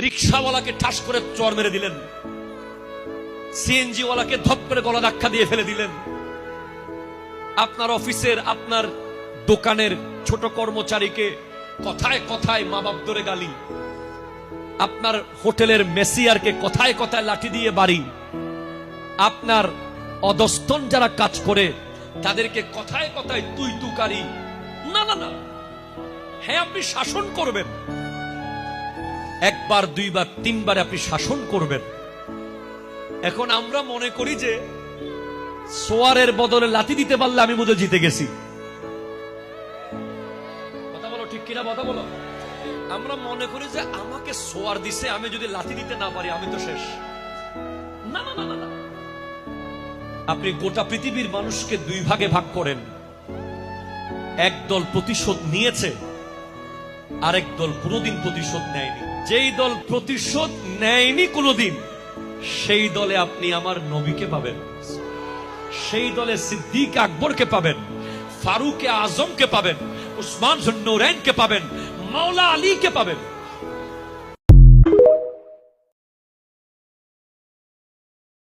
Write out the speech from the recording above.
রিক্সাওয়ালাকে ঠাস করে চর মেরে দিলেন, সিএনজি ওয়ালাকে ধপ করে গলা ধাক্কা দিয়ে ফেলে দিলেন, আপনার অফিসের আপনার দোকানের ছোট কর্মচারীকে কথায় কথায় মা বাপ ধরে গালি, আপনার হোটেলের মেসিয়ারকে কথায় কথায় লাঠি দিয়ে বাড়ি, আপনার অধস্তন যারা কাজ করে তাদেরকে কথায় কথায় তুই তুকারি। না না না, হ্যাঁ আপনি শাসন করবেন, একবার দুইবার তিনবার আপনি শাসন করবেন। এখন আমরা মনে করি যে সোয়ারের বদলে লাথি দিতে পারলে আমি বোধহয় জিতে গেছি। কথা বলো, ঠিক কিনা কথা বলো। আমরা মনে করি যে আমাকে সোয়ার দিছে, আমি যদি লাথি দিতে না পারি আমি তো শেষ। না না না না, আপনি গোটা পৃথিবীর মানুষকে দুই ভাগে ভাগ করেন, এক দল প্রতিশোধ নিয়েছে, আরেক দল কোনোদিন প্রতিশোধ নেয়নি। যেই দল প্রতিশোধ নেয়নি কোনোদিন, সেই দলে আপনি আমার নবীকে পাবেন, সেই দলে সিদ্দিক আকবরকে পাবেন, ফারুক আজমকে পাবেন, উসমান জুন্নুরাইনকে পাবেন, মাওলা আলীকে পাবেন।